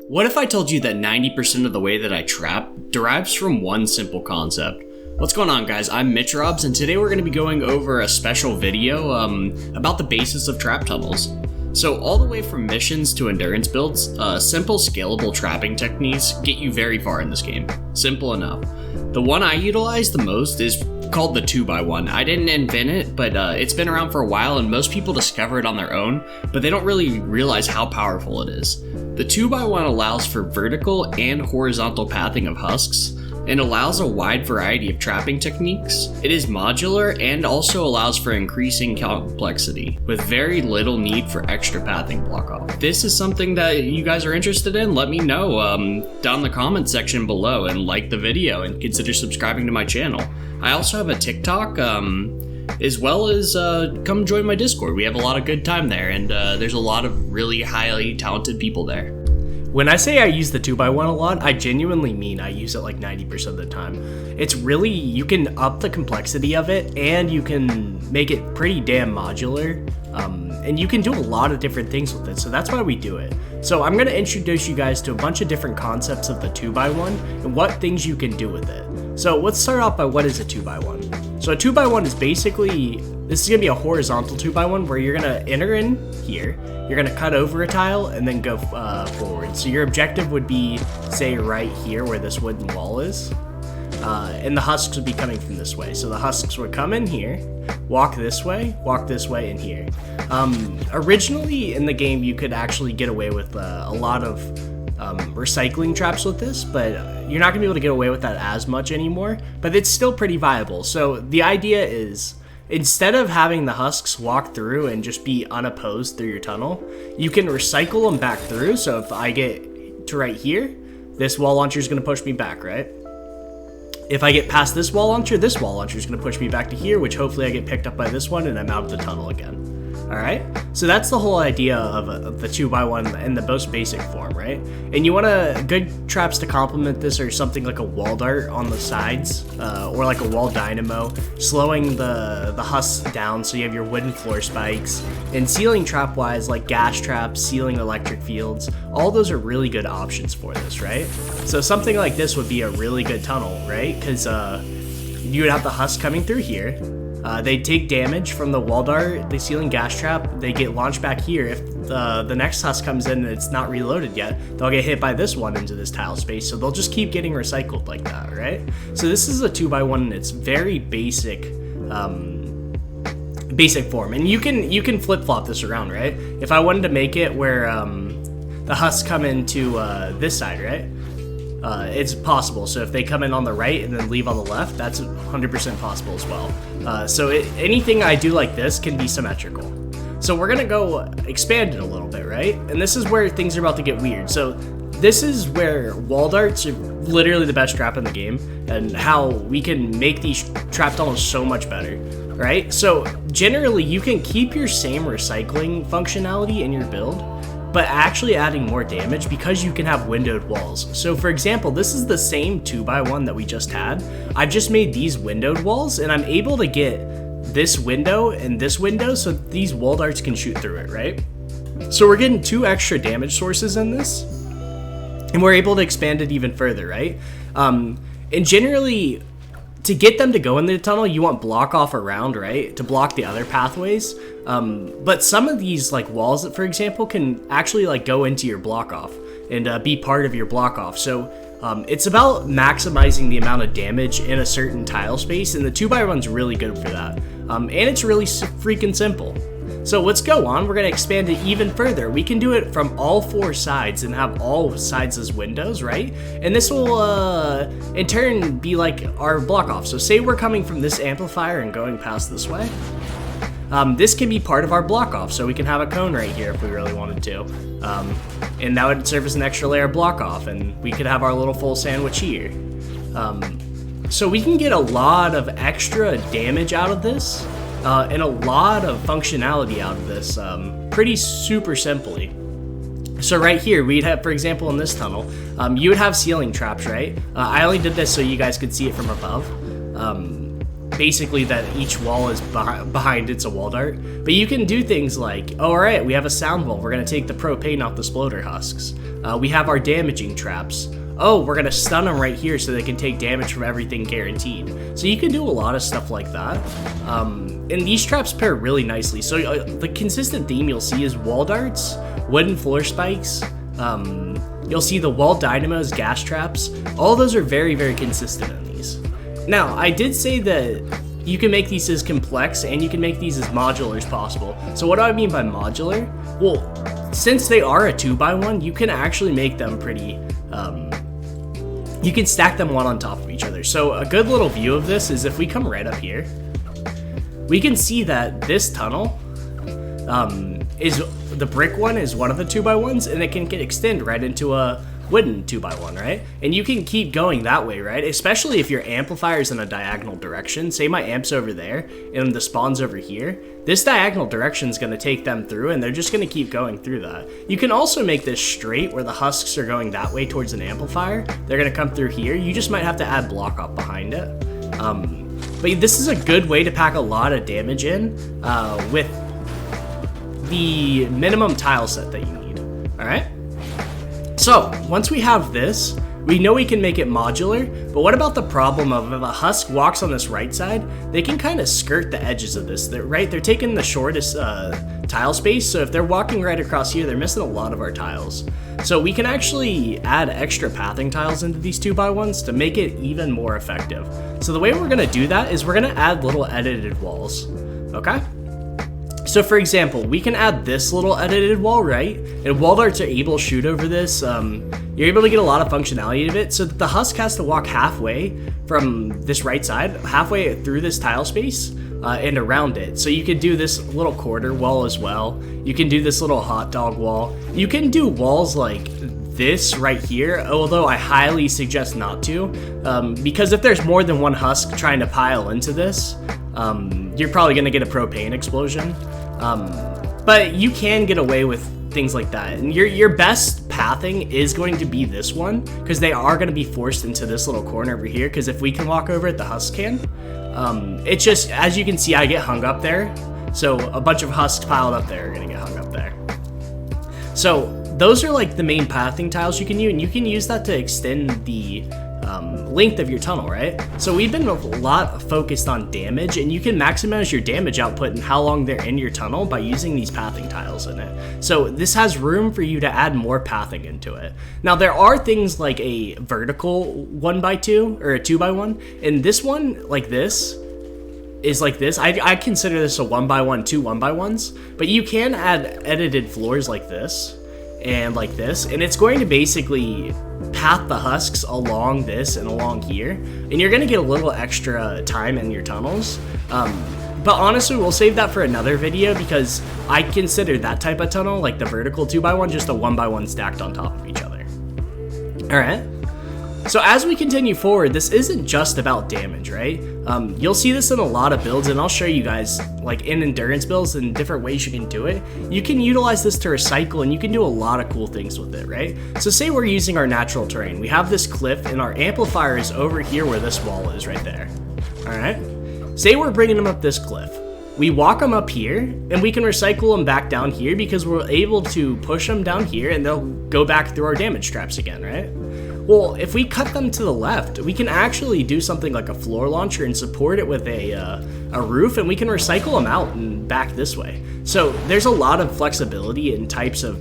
What if I told you that 90% of the way that I trap derives from one simple concept? What's going on, guys? I'm Mitch Robs, and today we're going to be going over a special video about the basis of trap tunnels. So all the way from missions to endurance builds, simple scalable trapping techniques get you very far in this game. Simple enough. The one I utilize the most is called the 2x1. I didn't invent it, but it's been around for a while and most people discover it on their own, but they don't really realize how powerful it is. The 2x1 allows for vertical and horizontal pathing of husks and allows a wide variety of trapping techniques. It is modular and also allows for increasing complexity with very little need for extra pathing block off. If this is something that you guys are interested in, let me know down in the comment section below, and like the video and consider subscribing to my channel. I also have a TikTok as well as come join my Discord. We have a lot of good time there, and there's a lot of really highly talented people there. When I say I use the 2x1 a lot, I genuinely mean I use it like 90% of the time. It's really, you can up the complexity of it and you can make it pretty damn modular. And you can do a lot of different things with it, so that's why we do it. So I'm going to introduce you guys to a bunch of different concepts of the 2x1 and what things you can do with it. So let's start off by what is a 2x1. So a 2x1 is basically, this is going to be a horizontal 2x1 where you're going to enter in here, you're going to cut over a tile and then go forward. So your objective would be, say, right here where this wooden wall is. And the husks would be coming from this way. So the husks would come in here, walk this way, and here. Originally in the game, you could actually get away with a lot of recycling traps with this, but you're not gonna be able to get away with that as much anymore, but it's still pretty viable. So the idea is, instead of having the husks walk through and just be unopposed through your tunnel, you can recycle them back through. So if I get to right here, this wall launcher is gonna push me back, right? If I get past this wall launcher is going to push me back to here, which hopefully I get picked up by this one and I'm out of the tunnel again. Alright, so that's the whole idea of the 2x1 in the most basic form, right? And you want good traps to complement this are something like a wall dart on the sides, or like a wall dynamo, slowing the husks down so you have your wooden floor spikes, and ceiling trap wise like gas traps, ceiling electric fields, all those are really good options for this, right? So something like this would be a really good tunnel, right? Because you would have the husk coming through here. They take damage from the wall dart, the ceiling gas trap, they get launched back here. If the next husk comes in and it's not reloaded yet, they'll get hit by this one into this tile space, so they'll just keep getting recycled like that, right? So this is a 2x1 in its very basic form, and you can flip-flop this around, right? If I wanted to make it where the husks come into this side, right? It's possible. So if they come in on the right and then leave on the left, that's 100% possible as well. So anything I do like this can be symmetrical. So we're gonna go expand it a little bit, right? And this is where things are about to get weird. So this is where wall darts are literally the best trap in the game, and how we can make these trap tunnels so much better, right? So generally you can keep your same recycling functionality in your build, but actually adding more damage because you can have windowed walls. So for example, this is the same 2x1 that we just had. I've just made these windowed walls and I'm able to get this window and this window so these wall darts can shoot through it, right? So we're getting 2 extra damage sources in this, and we're able to expand it even further, right? And generally, to get them to go in the tunnel, you want block off around, right? To block the other pathways. But some of these like walls, for example, can actually like go into your block off and be part of your block off. So it's about maximizing the amount of damage in a certain tile space, and the 2x1's really good for that. And it's really freaking simple. So let's go on, we're gonna expand it even further. We can do it from all 4 sides and have all sides as windows, right? And this will, in turn, be like our block off. So say we're coming from this amplifier and going past this way. This can be part of our block off, so we can have a cone right here if we really wanted to. And that would serve as an extra layer of block off, and we could have our little full sandwich here. So we can get a lot of extra damage out of this, and a lot of functionality out of this, pretty super simply. So right here, we'd have, for example, in this tunnel, you would have ceiling traps, right? I only did this so you guys could see it from above. basically that each wall is behind it's a wall dart. But you can do things like, oh, all right, we have a sound wall. We're going to take the propane off the sploder husks. We have our damaging traps. Oh, we're going to stun them right here so they can take damage from everything guaranteed. So you can do a lot of stuff like that. And these traps pair really nicely. So the consistent theme you'll see is wall darts, wooden floor spikes. You'll see the wall dynamos, gas traps. All those are very, very consistent in these. Now, I did say that you can make these as complex and you can make these as modular as possible. So what do I mean by modular? Well, since they are a 2x1, you can actually make them pretty, you can stack them one on top of each other. So a good little view of this is if we come right up here, we can see that this tunnel is the brick one is one of the 2x1s, and it can extend right into a wooden 2x1, right? And you can keep going that way, right? Especially if your amplifier's in a diagonal direction. Say my amp's over there and the spawn's over here. This diagonal direction is going to take them through, and they're just going to keep going through that. You can also make this straight where the husks are going that way towards an amplifier. They're going to come through here. You just might have to add block up behind it. But this is a good way to pack a lot of damage in with the minimum tile set that you need. All right. So once we have this, we know we can make it modular, but what about the problem of if a husk walks on this right side, they can kind of skirt the edges of this, right? They're taking the shortest tile space, so if they're walking right across here, they're missing a lot of our tiles. So we can actually add extra pathing tiles into these 2x1s to make it even more effective. So the way we're gonna do that is we're gonna add little edited walls, okay? So for example, we can add this little edited wall, right? And wall darts are able to shoot over this. You're able to get a lot of functionality of it, so that the husk has to walk halfway from this right side, halfway through this tile space and around it. So you can do this little quarter wall as well. You can do this little hot dog wall. You can do walls like this right here, although I highly suggest not to, because if there's more than one husk trying to pile into this, you're probably going to get a propane explosion. But you can get away with things like that. And your best pathing is going to be this one, because they are going to be forced into this little corner over here, because if we can walk over it, the husk can. It's just, as you can see, I get hung up there. So a bunch of husks piled up there are going to get hung up there. So those are like the main pathing tiles you can use, and you can use that to extend the length of your tunnel, right? So we've been a lot focused on damage, and you can maximize your damage output and how long they're in your tunnel by using these pathing tiles in it. So this has room for you to add more pathing into it. Now there are things like a vertical 1x2 or a 2x1, and this one like this is like this. I consider this a 1x1, two 1x1s, but you can add edited floors like this and like this, and it's going to basically path the husks along this and along here, and you're going to get a little extra time in your tunnels. But honestly, we'll save that for another video, because I consider that type of tunnel, like the vertical 2x1, just a 1x1 stacked on top of each other. All right. So as we continue forward, this isn't just about damage, right? You'll see this in a lot of builds, and I'll show you guys, like in endurance builds and different ways you can do it. You can utilize this to recycle, and you can do a lot of cool things with it, right? So say we're using our natural terrain. We have this cliff, and our amplifier is over here where this wall is right there. All right? Say we're bringing them up this cliff. We walk them up here, and we can recycle them back down here, because we're able to push them down here, and they'll go back through our damage traps again, right? Well, if we cut them to the left, we can actually do something like a floor launcher and support it with a roof, and we can recycle them out and back this way. So there's a lot of flexibility in types of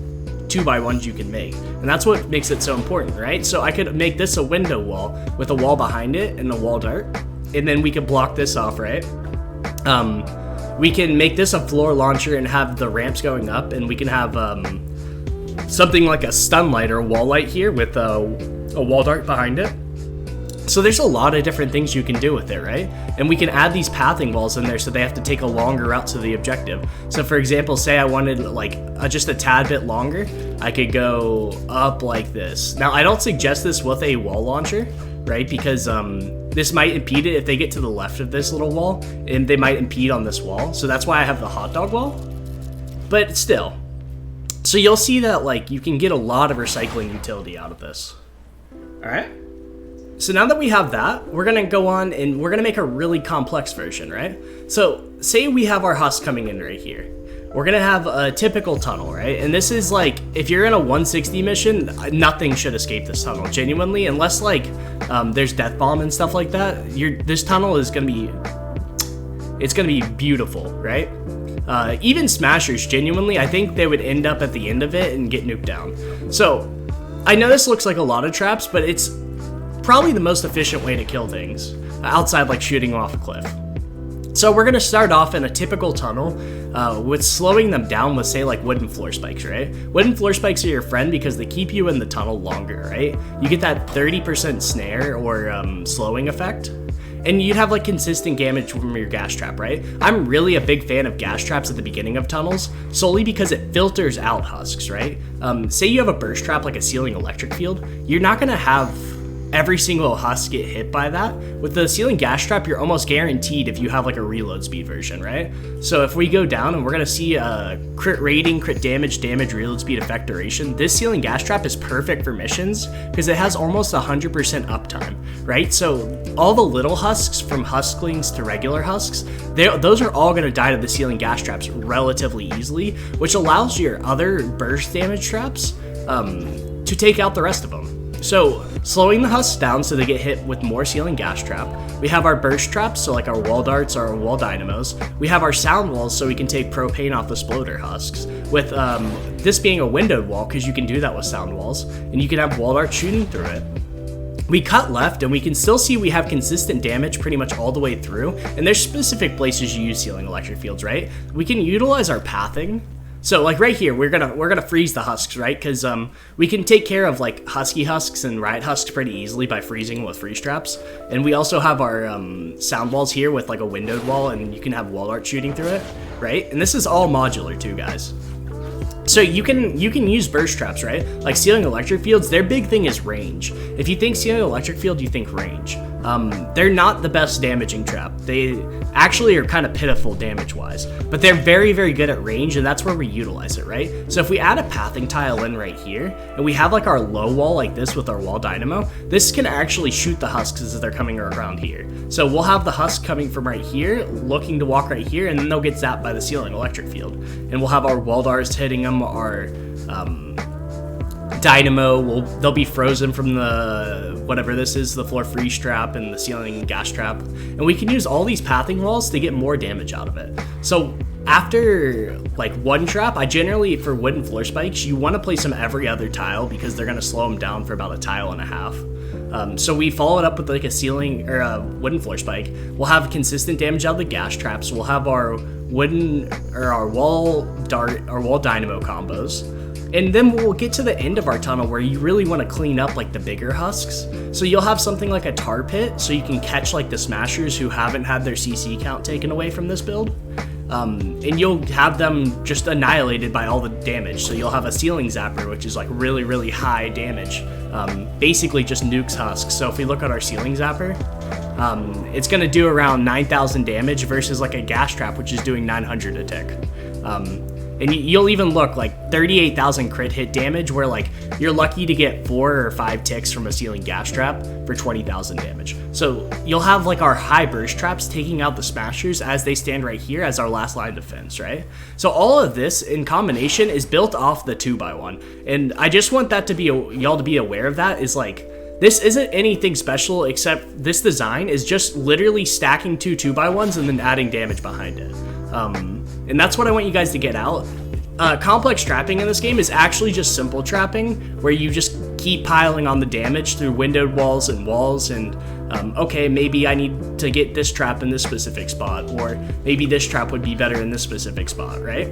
2x1s you can make, and that's what makes it so important, right? So I could make this a window wall with a wall behind it and a wall dart, and then we could block this off, right? We can make this a floor launcher and have the ramps going up, and we can have something like a stun light or a wall light here with a wall dart behind it. So there's a lot of different things you can do with it, right? And we can add these pathing walls in there so they have to take a longer route to the objective. So for example, say I wanted like just a tad bit longer, I could go up like this. Now I don't suggest this with a wall launcher, right? Because this might impede it if they get to the left of this little wall, and they might impede on this wall. So that's why I have the hot dog wall. But still, so you'll see that like you can get a lot of recycling utility out of this. All right. So now that we have that, we're gonna go on and we're gonna make a really complex version, right? So say we have our husk coming in right here. We're gonna have a typical tunnel, right? And this is like, if you're in a 160 mission, nothing should escape this tunnel, genuinely, unless like there's death bomb and stuff like that. This tunnel is gonna be, it's gonna be beautiful, right? Even smashers, genuinely, I think they would end up at the end of it and get nuked down. So I know this looks like a lot of traps, but it's probably the most efficient way to kill things outside like shooting off a cliff. So we're gonna start off in a typical tunnel with slowing them down with, say, like wooden floor spikes, right? Wooden floor spikes are your friend because they keep you in the tunnel longer, right? You get that 30% snare or slowing effect. And you'd have like consistent damage from your gas trap, right? I'm really a big fan of gas traps at the beginning of tunnels, solely because it filters out husks, right? Say you have a burst trap like a ceiling electric field, you're not gonna have every single husk get hit by that. With the ceiling gas trap, you're almost guaranteed if you have like a reload speed version, right? So if we go down and we're gonna see a crit rating, crit damage, reload speed, effect duration, this ceiling gas trap is perfect for missions because it has almost 100% uptime, right? So all the little husks, from husklings to regular husks, those are all gonna die to the ceiling gas traps relatively easily, which allows your other burst damage traps to take out the rest of them. So slowing the husks down so they get hit with more ceiling gas trap. We have our burst traps, so like our wall darts or our wall dynamos. We have our sound walls, so we can take propane off the sploder husks. With this being a windowed wall, because you can do that with sound walls, and you can have wall darts shooting through it. We cut left, and we can still see we have consistent damage pretty much all the way through, and there's specific places you use ceiling electric fields, right? We can utilize our pathing. So like right here, we're gonna freeze the husks, right? Because we can take care of like husky husks and riot husks pretty easily by freezing with freeze traps. And we also have our sound walls here with like a windowed wall, and you can have wall art shooting through it, right? And this is all modular too, guys. So you can use burst traps, right? Like ceiling electric fields, their big thing is range. If you think ceiling electric field, you think range. They're not the best damaging trap. They actually are kind of pitiful damage-wise, but they're very, very good at range, and that's where we utilize it, right? So if we add a pathing tile in right here, and we have like our low wall like this with our wall dynamo, this can actually shoot the husks as they're coming around here. So we'll have the husk coming from right here, looking to walk right here, and then they'll get zapped by the ceiling electric field. And we'll have our wall darts hitting them, our dynamo, they'll be frozen from the whatever this is, the floor freeze trap and the ceiling gas trap, and we can use all these pathing walls to get more damage out of it. So after like one trap, I generally, for wooden floor spikes, you want to place them every other tile because they're going to slow them down for about a tile and a half. So we follow it up with like a ceiling or a wooden floor spike. We'll have consistent damage out of the gas traps. We'll have our wooden or our wall dart, our wall dynamo combos. And then we'll get to the end of our tunnel where you really want to clean up like the bigger husks. So you'll have something like a tar pit, so you can catch like the smashers who haven't had their CC count taken away from this build. And you'll have them just annihilated by all the damage. So you'll have a ceiling zapper, which is like really, really high damage. Basically just nukes husks. So if we look at our ceiling zapper, it's going to do around 9,000 damage versus like a gas trap, which is doing 900 a tick. And you'll even look like 38,000 crit hit damage, where like you're lucky to get 4 or 5 ticks from a ceiling gas trap for 20,000 damage. So you'll have like our high burst traps taking out the smashers as they stand right here as our last line of defense, right? So all of this in combination is built off the 2x1. And I just want that to be, y'all to be aware of that, is like, this isn't anything special, except this design is just literally stacking 2x1s and then adding damage behind it. And that's what I want you guys to get out. Complex trapping in this game is actually just simple trapping, where you just keep piling on the damage through windowed walls, and okay, maybe I need to get this trap in this specific spot, or maybe this trap would be better in this specific spot, right?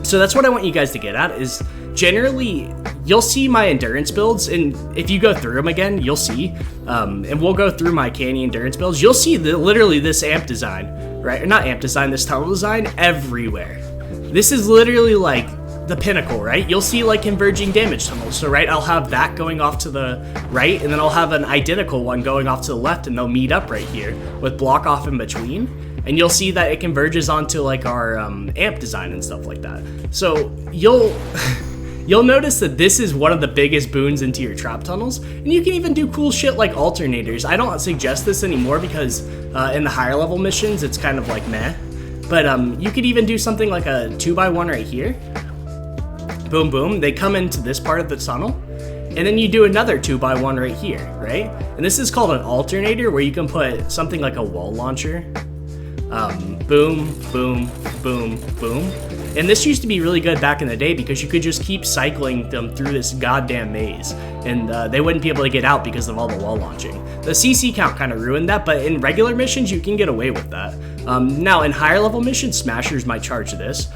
So that's what I want you guys to get at, is generally you'll see my endurance builds, and if you go through them again, you'll see, and we'll go through my Canny endurance builds, you'll see literally this amp design, right? Or not amp design, this tunnel design everywhere. This is literally like the pinnacle, right? You'll see like converging damage tunnels. So right, I'll have that going off to the right, and then I'll have an identical one going off to the left, and they'll meet up right here with block off in between. And you'll see that it converges onto like our amp design and stuff like that. So you'll notice that this is one of the biggest boons into your trap tunnels, and you can even do cool shit like alternators. I don't suggest this anymore because in the higher level missions, it's kind of like meh. But you could even do something like a 2x1 right here. Boom, boom. They come into this part of the tunnel, and then you do another 2x1 right here, right? And this is called an alternator, where you can put something like a wall launcher. Boom, boom, boom, boom. And this used to be really good back in the day because you could just keep cycling them through this goddamn maze, and they wouldn't be able to get out because of all the wall launching. The CC count kind of ruined that, but in regular missions, you can get away with that. Now, in higher level missions, Smashers might charge this,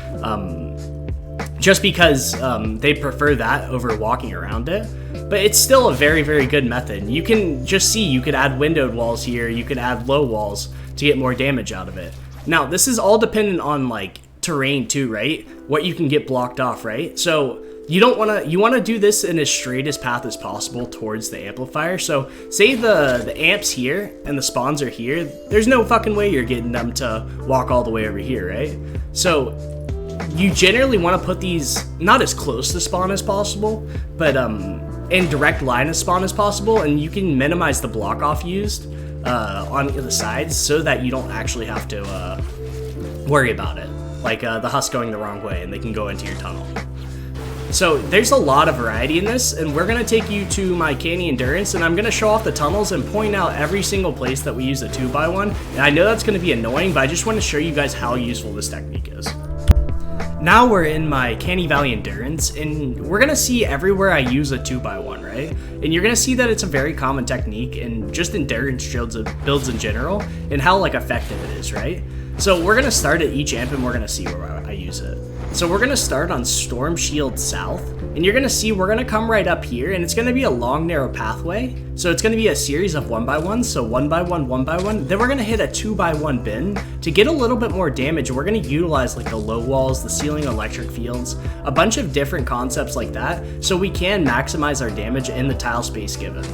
just because they prefer that over walking around it. But it's still a very, very good method. You can just see, you could add windowed walls here, you could add low walls to get more damage out of it. Now, this is all dependent on, like, terrain too, right? What you can get blocked off, right? So you want to do this in as straight as path as possible towards the amplifier. So say the amps here and the spawns are here, there's no fucking way you're getting them to walk all the way over here, right? So you generally want to put these not as close to spawn as possible, but in direct line of spawn as possible, and you can minimize the block off used on the sides so that you don't actually have to worry about it. Like the husk going the wrong way and they can go into your tunnel. So there's a lot of variety in this, and we're going to take you to my Canny Endurance, and I'm going to show off the tunnels and point out every single place that we use a 2x1. And I know that's going to be annoying, but I just want to show you guys how useful this technique is. Now we're in my Canny Valley Endurance, and we're going to see everywhere I use a 2x1, right? And you're going to see that it's a very common technique in just endurance builds in general, and how like effective it is, right? So we're going to start at each amp, and we're going to see where I use it. So we're going to start on Storm Shield South, and you're going to see we're going to come right up here, and it's going to be a long, narrow pathway. So it's going to be a series of 1x1s, so 1x1, 1x1. Then we're going to hit a 2x1 bin to get a little bit more damage. We're going to utilize like the low walls, the ceiling electric fields, a bunch of different concepts like that, so we can maximize our damage in the tile space given.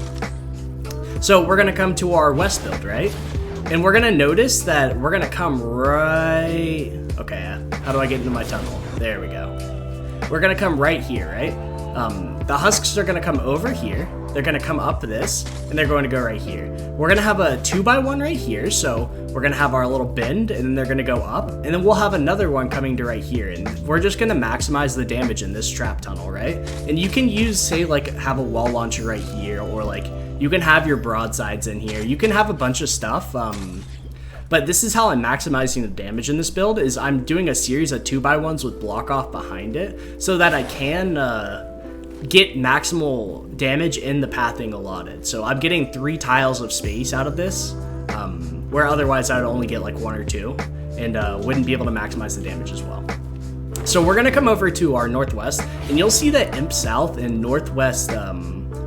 So we're going to come to our west build, right? And we're going to notice that we're going to come right... Okay, how do I get into my tunnel? There we go. We're going to come right here, right? The husks are going to come over here. They're going to come up this, and they're going to go right here. We're going to have a 2x1 right here, so we're going to have our little bend, and then they're going to go up, and then we'll have another one coming to right here, and we're just going to maximize the damage in this trap tunnel, right? And you can use, say, like, have a wall launcher right here, or, like, you can have your broadsides in here. You can have a bunch of stuff, but this is how I'm maximizing the damage in this build, is I'm doing a series of 2x1s with block off behind it, so that I can get maximal damage in the pathing allotted. So I'm getting 3 tiles of space out of this, where otherwise I'd only get like 1 or 2, and wouldn't be able to maximize the damage as well. So we're gonna come over to our northwest, and you'll see that Imp South and Northwest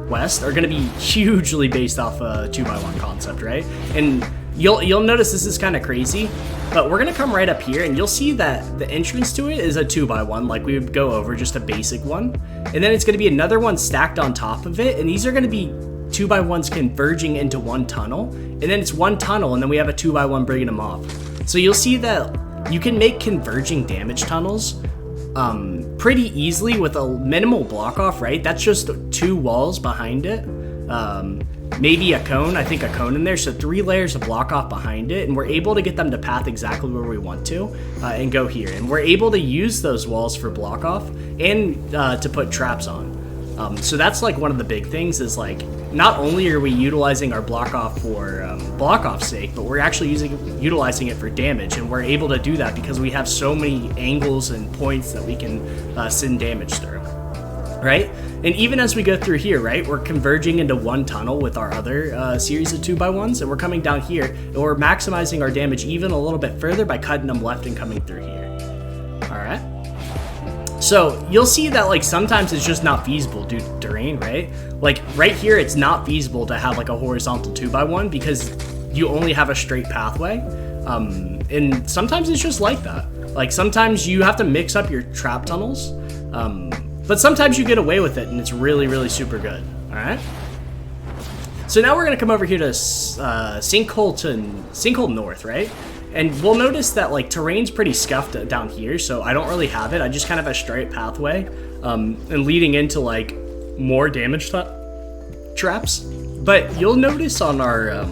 West are gonna be hugely based off a 2x1 concept, right? And you'll notice this is kind of crazy, but we're gonna come right up here, and you'll see that the entrance to it is a 2x1, like we would go over, just a basic one, and then it's gonna be another one stacked on top of it, and these are gonna be 2x1s converging into one tunnel, and then it's one tunnel, and then we have a 2x1 bringing them off. So you'll see that you can make converging damage tunnels pretty easily with a minimal block off, right? That's just 2 walls behind it. Maybe a cone, I think a cone in there, so 3 layers of block off behind it, and we're able to get them to path exactly where we want to, and go here. And we're able to use those walls for block off and to put traps on. So that's like one of the big things, is like, not only are we utilizing our block off for block off's sake, but we're actually utilizing it for damage, and we're able to do that because we have so many angles and points that we can send damage through, right? And even as we go through here, right, we're converging into one tunnel with our other series of 2x1s, and we're coming down here, and we're maximizing our damage even a little bit further by cutting them left and coming through here. All right. So you'll see that like sometimes it's just not feasible due to terrain, right? Like right here, it's not feasible to have like a horizontal 2x1 because you only have a straight pathway. And sometimes it's just like that. Like sometimes you have to mix up your trap tunnels, but sometimes you get away with it and it's really, really super good. All right. So now we're gonna come over here to Sinkhole North, right? And we'll notice that like terrain's pretty scuffed down here, so I don't really have it. I just kind of have a straight pathway. and leading into like more damage traps. But you'll notice on our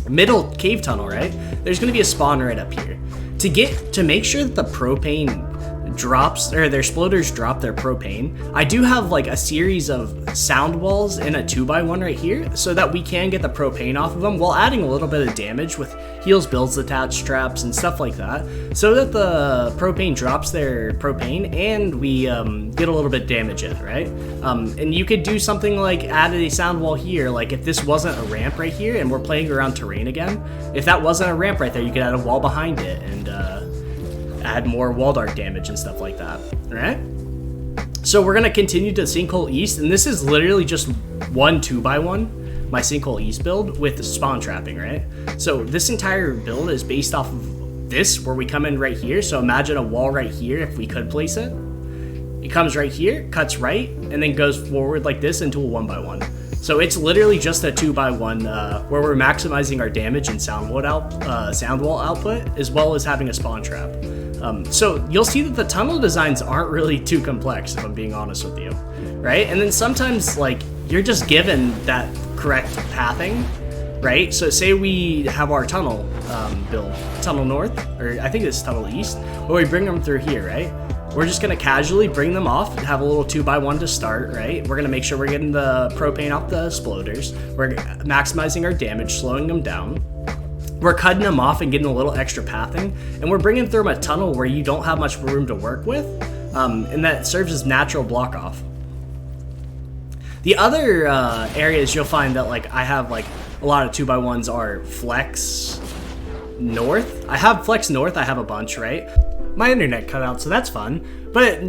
middle cave tunnel, right, there's going to be a spawn right up here. To make sure that the propane drops, or their sploders drop their propane, I do have like a series of sound walls in a 2x1 right here so that we can get the propane off of them while adding a little bit of damage with heals, builds, attached traps, and stuff like that, so that the propane drops their propane and we get a little bit of damage in, right? And you could do something like add a sound wall here, like if this wasn't a ramp right here and we're playing around terrain again, if that wasn't a ramp right there, you could add a wall behind it and add more wall dart damage and stuff like that. All right, so we're gonna continue to Sinkhole East, and this is literally just one 2x1, my Sinkhole East build with spawn trapping, right? So this entire build is based off of this, where we come in right here. So imagine a wall right here if we could place it. It comes right here, cuts right, and then goes forward like this into a 1x1. So it's literally just a 2x1 where we're maximizing our damage and sound wall output, as well as having a spawn trap. So you'll see that the tunnel designs aren't really too complex, if I'm being honest with you, right? And then sometimes like you're just given that correct pathing, right? So say we have our tunnel build, tunnel north, or I think it's tunnel east, but we bring them through here, right? We're just gonna casually bring them off, have a little 2x1 to start, right? We're gonna make sure we're getting the propane off the sploders. We're maximizing our damage, slowing them down. We're cutting them off and getting a little extra pathing, and we're bringing through a tunnel where you don't have much room to work with, and that serves as natural block off. The other areas you'll find that like I have like a lot of 2x1s are flex north. I have flex north, I have a bunch, right? My internet cut out, so that's fun, but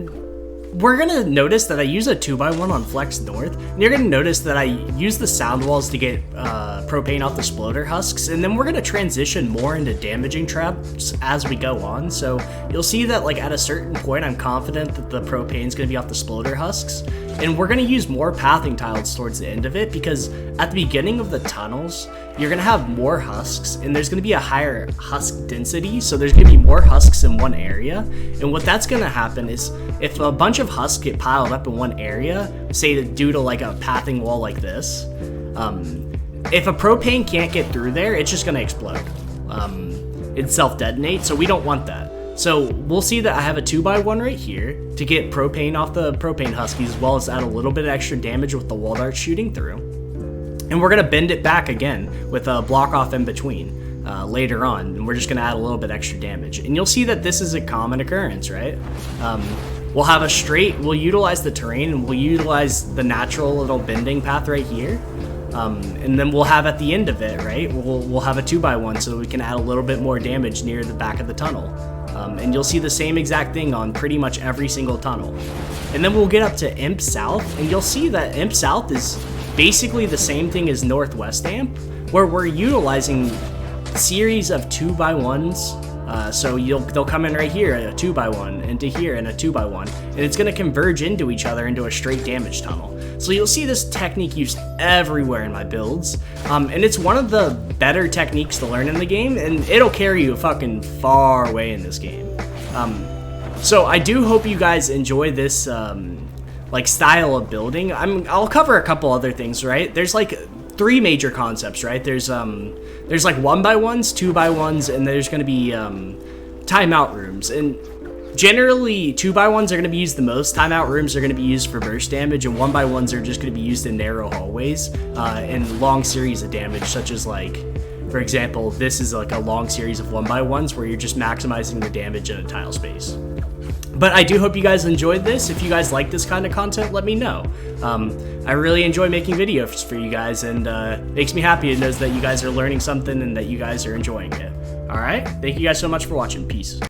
we're gonna notice that I use a 2x1 on flex north, and you're gonna notice that I use the sound walls to get propane off the sploder husks, and then we're gonna transition more into damaging traps as we go on. So you'll see that like at a certain point I'm confident that the propane's gonna be off the sploder husks, and we're gonna use more pathing tiles towards the end of it, because at the beginning of the tunnels you're gonna have more husks and there's gonna be a higher husk density, so there's gonna be more husks in one area. And what that's gonna happen is if a bunch of husks get piled up in one area, say due to like a pathing wall like this, if a propane can't get through there, it's just gonna explode. It self-detonate, so we don't want that. So we'll see that I have a 2x1 right here to get propane off the propane huskies, as well as add a little bit of extra damage with the wall dart shooting through. And we're gonna bend it back again with a block off in between later on, and we're just gonna add a little bit extra damage. And you'll see that this is a common occurrence, right? We'll have a straight, we'll utilize the terrain, and we'll utilize the natural little bending path right here. And then we'll have at the end of it, right, we'll have a 2x1 so we can add a little bit more damage near the back of the tunnel. And you'll see the same exact thing on pretty much every single tunnel. And then we'll get up to Imp South, and you'll see that Imp South is basically the same thing as Northwest Amp, where we're utilizing series of 2x1s. So they'll come in right here, a 2x1, into here, and a 2x1, and it's going to converge into each other into a straight damage tunnel. So you'll see this technique used everywhere in my builds, and it's one of the better techniques to learn in the game, and it'll carry you fucking far away in this game. So I do hope you guys enjoy this like style of building. I'll cover a couple other things, right? There's like 3 major concepts, right? There's like 1x1s, 2x1s, and there's going to be timeout rooms. And generally 2x1s are going to be used the most. Timeout rooms are going to be used for burst damage, and 1x1s are just going to be used in narrow hallways and long series of damage, such as like, for example, this is like a long series of 1x1s where you're just maximizing the damage in a tile space. But I do hope you guys enjoyed this. If you guys like this kind of content, let me know. I really enjoy making videos for you guys, and makes me happy to know that you guys are learning something and that you guys are enjoying it. All right, thank you guys so much for watching. Peace.